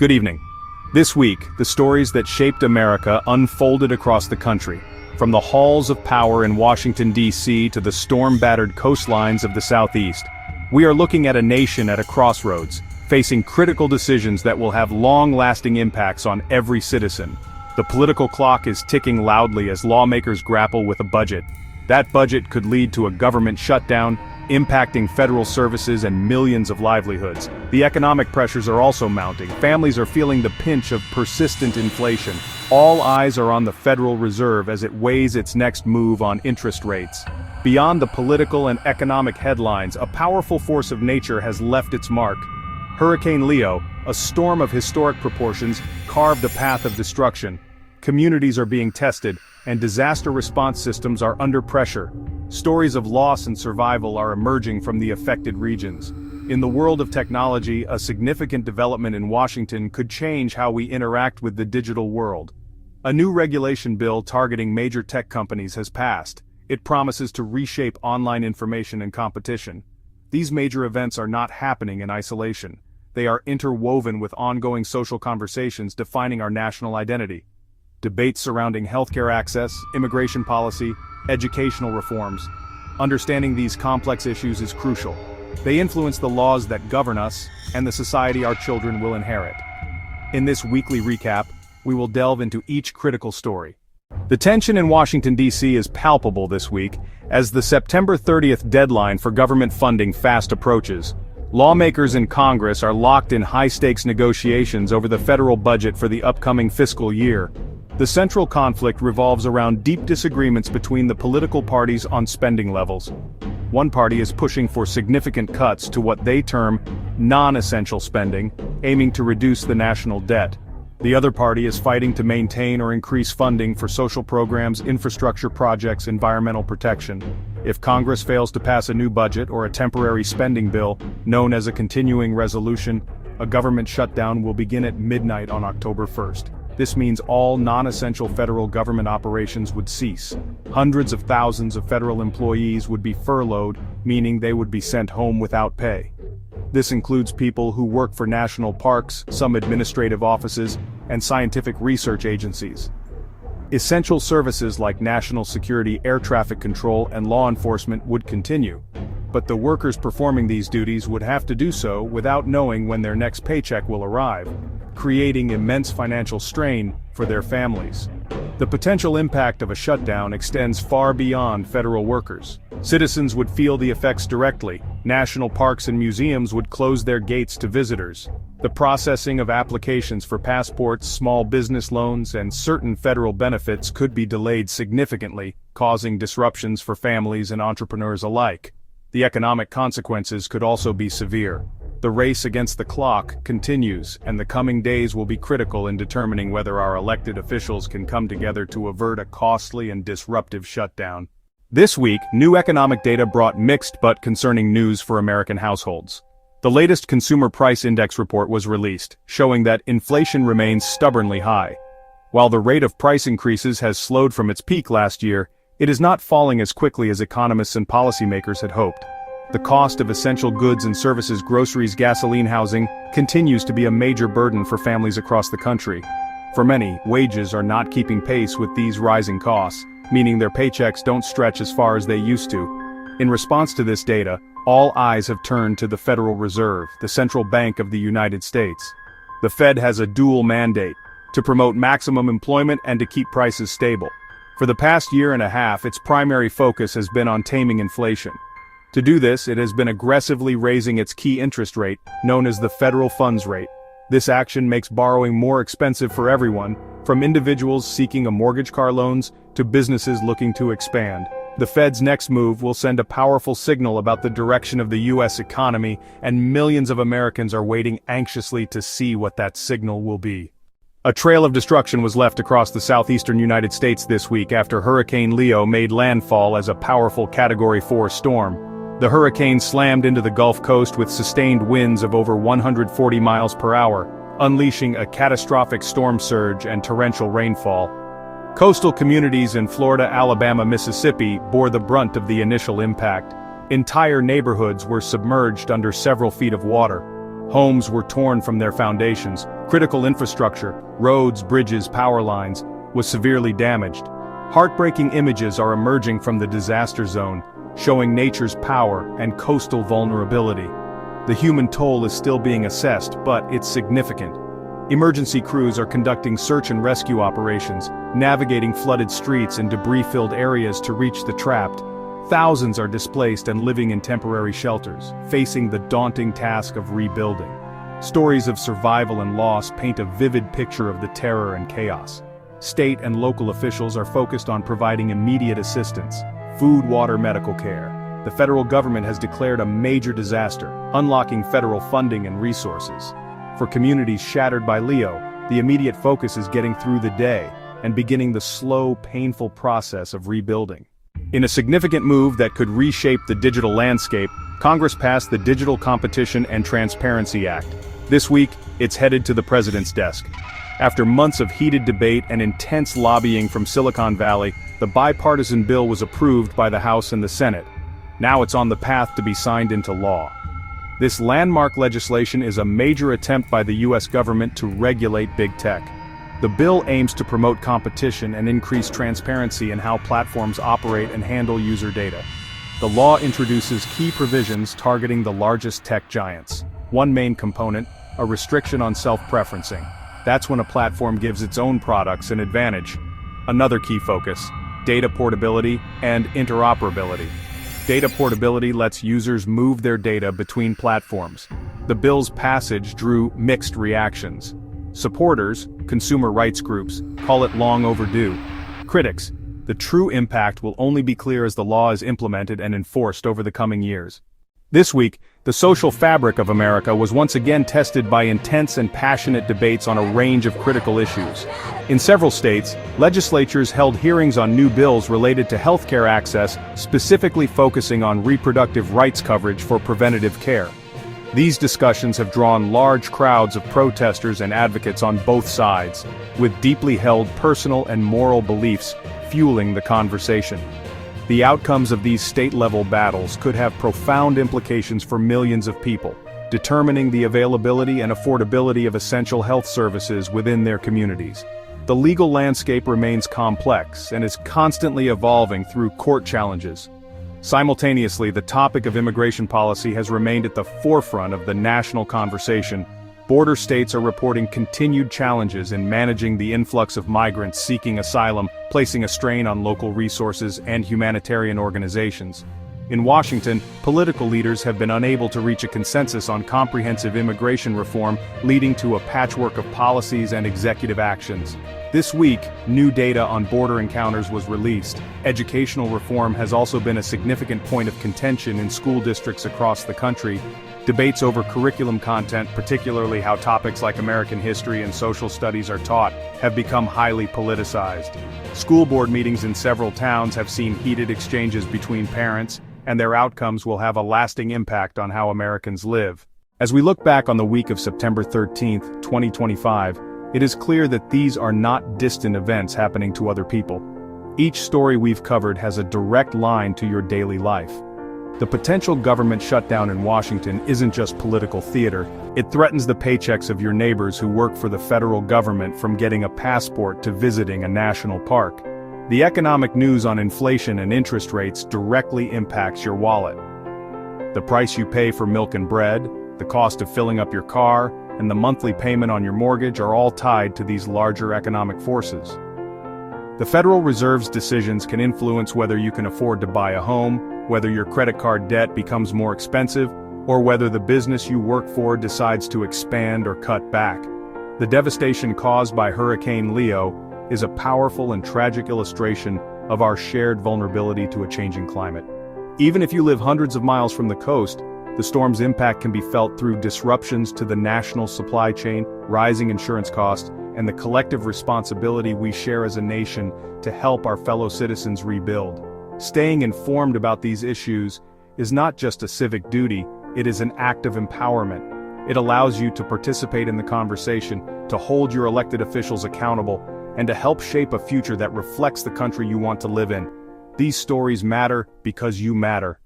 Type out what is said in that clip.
Good evening. This week, the stories that shaped America unfolded across the country, from the halls of power in Washington, D.C. to the storm-battered coastlines of the Southeast. We are looking at a nation at a crossroads, facing critical decisions that will have long-lasting impacts on every citizen. The political clock is ticking loudly as lawmakers grapple with a budget. That budget could lead to a government shutdown, impacting federal services and millions of livelihoods. The economic pressures are also mounting. Families are feeling the pinch of persistent inflation. All eyes are on the Federal Reserve as it weighs its next move on interest rates. Beyond the political and economic headlines, a powerful force of nature has left its mark. Hurricane Leo, a storm of historic proportions, carved a path of destruction. Communities are being tested, and disaster response systems are under pressure. Stories of loss and survival are emerging from the affected regions. In the world of technology, a significant development in Washington could change how we interact with the digital world. A new regulation bill targeting major tech companies has passed. It promises to reshape online information and competition. These major events are not happening in isolation. They are interwoven with ongoing social conversations defining our national identity. Debates surrounding healthcare access, immigration policy, educational reforms. Understanding these complex issues is crucial. They influence the laws that govern us and the society our children will inherit. In this weekly recap, we will delve into each critical story. The tension in Washington, D.C. is palpable this week, as the September 30th deadline for government funding fast approaches. Lawmakers in Congress are locked in high-stakes negotiations over the federal budget for the upcoming fiscal year. The central conflict revolves around deep disagreements between the political parties on spending levels. One party is pushing for significant cuts to what they term non-essential spending, aiming to reduce the national debt. The other party is fighting to maintain or increase funding for social programs, infrastructure projects, environmental protection. If Congress fails to pass a new budget or a temporary spending bill, known as a continuing resolution, a government shutdown will begin at midnight on October 1st. This means all non-essential federal government operations would cease. Hundreds of thousands of federal employees would be furloughed, meaning they would be sent home without pay. This includes people who work for national parks, some administrative offices, and scientific research agencies. Essential services like national security, air traffic control, and law enforcement would continue. But the workers performing these duties would have to do so without knowing when their next paycheck will arrive, creating immense financial strain for their families. The potential impact of a shutdown extends far beyond federal workers. Citizens would feel the effects directly. National parks and museums would close their gates to visitors. The processing of applications for passports, small business loans, and certain federal benefits could be delayed significantly, causing disruptions for families and entrepreneurs alike. The economic consequences could also be severe. The race against the clock continues, and the coming days will be critical in determining whether our elected officials can come together to avert a costly and disruptive shutdown. This week, new economic data brought mixed but concerning news for American households. The latest Consumer Price Index report was released, showing that inflation remains stubbornly high. While the rate of price increases has slowed from its peak last year, it is not falling as quickly as economists and policymakers had hoped. The cost of essential goods and services, groceries, gasoline, housing, continues to be a major burden for families across the country. For many, wages are not keeping pace with these rising costs, meaning their paychecks don't stretch as far as they used to. In response to this data, all eyes have turned to the Federal Reserve, the central bank of the United States. The Fed has a dual mandate: to promote maximum employment and to keep prices stable. For the past year and a half, its primary focus has been on taming inflation. To do this, it has been aggressively raising its key interest rate, known as the federal funds rate. This action makes borrowing more expensive for everyone, from individuals seeking a mortgage, car loans, to businesses looking to expand. The Fed's next move will send a powerful signal about the direction of the U.S. economy, and millions of Americans are waiting anxiously to see what that signal will be. A trail of destruction was left across the southeastern United States this week after Hurricane Leo made landfall as a powerful Category 4 storm. The hurricane slammed into the Gulf Coast with sustained winds of over 140 miles per hour, unleashing a catastrophic storm surge and torrential rainfall. Coastal communities in Florida, Alabama, Mississippi bore the brunt of the initial impact. Entire neighborhoods were submerged under several feet of water. Homes were torn from their foundations, critical infrastructure, roads, bridges, power lines, was severely damaged. Heartbreaking images are emerging from the disaster zone, showing nature's power and coastal vulnerability. The human toll is still being assessed, but it's significant. Emergency crews are conducting search and rescue operations, navigating flooded streets and debris-filled areas to reach the trapped. Thousands are displaced and living in temporary shelters, facing the daunting task of rebuilding. Stories of survival and loss paint a vivid picture of the terror and chaos. State and local officials are focused on providing immediate assistance: food, water, medical care. The federal government has declared a major disaster, unlocking federal funding and resources. For communities shattered by Leo, the immediate focus is getting through the day and beginning the slow, painful process of rebuilding. In a significant move that could reshape the digital landscape, Congress passed the Digital Competition and Transparency Act. This week, it's headed to the president's desk. After months of heated debate and intense lobbying from Silicon Valley, the bipartisan bill was approved by the House and the Senate. Now it's on the path to be signed into law. This landmark legislation is a major attempt by the U.S. government to regulate big tech. The bill aims to promote competition and increase transparency in how platforms operate and handle user data. The law introduces key provisions targeting the largest tech giants. One main component, a restriction on self-preferencing. That's when a platform gives its own products an advantage. Another key focus, data portability and interoperability. Data portability lets users move their data between platforms. The bill's passage drew mixed reactions. Supporters, consumer rights groups, call it long overdue. Critics, the true impact will only be clear as the law is implemented and enforced over the coming years. This week, the social fabric of America was once again tested by intense and passionate debates on a range of critical issues. In several states, legislatures held hearings on new bills related to healthcare access, specifically focusing on reproductive rights coverage for preventative care. These discussions have drawn large crowds of protesters and advocates on both sides, with deeply held personal and moral beliefs fueling the conversation. The outcomes of these state-level battles could have profound implications for millions of people, determining the availability and affordability of essential health services within their communities. The legal landscape remains complex and is constantly evolving through court challenges. Simultaneously, the topic of immigration policy has remained at the forefront of the national conversation. Border states are reporting continued challenges in managing the influx of migrants seeking asylum, placing a strain on local resources and humanitarian organizations. In Washington, political leaders have been unable to reach a consensus on comprehensive immigration reform, leading to a patchwork of policies and executive actions. This week, new data on border encounters was released. Educational reform has also been a significant point of contention in school districts across the country. Debates over curriculum content, particularly how topics like American history and social studies are taught, have become highly politicized. School board meetings in several towns have seen heated exchanges between parents, and their outcomes will have a lasting impact on how Americans live. As we look back on the week of September 13, 2025, it is clear that these are not distant events happening to other people. Each story we've covered has a direct line to your daily life. The potential government shutdown in Washington isn't just political theater, it threatens the paychecks of your neighbors who work for the federal government from getting a passport to visiting a national park. The economic news on inflation and interest rates directly impacts your wallet. The price you pay for milk and bread, the cost of filling up your car, and the monthly payment on your mortgage are all tied to these larger economic forces. The Federal Reserve's decisions can influence whether you can afford to buy a home, whether your credit card debt becomes more expensive, or whether the business you work for decides to expand or cut back. The devastation caused by Hurricane Leo is a powerful and tragic illustration of our shared vulnerability to a changing climate. Even if you live hundreds of miles from the coast, the storm's impact can be felt through disruptions to the national supply chain, rising insurance costs, and the collective responsibility we share as a nation to help our fellow citizens rebuild. Staying informed about these issues is not just a civic duty, it is an act of empowerment. It allows you to participate in the conversation, to hold your elected officials accountable, and to help shape a future that reflects the country you want to live in. These stories matter because you matter.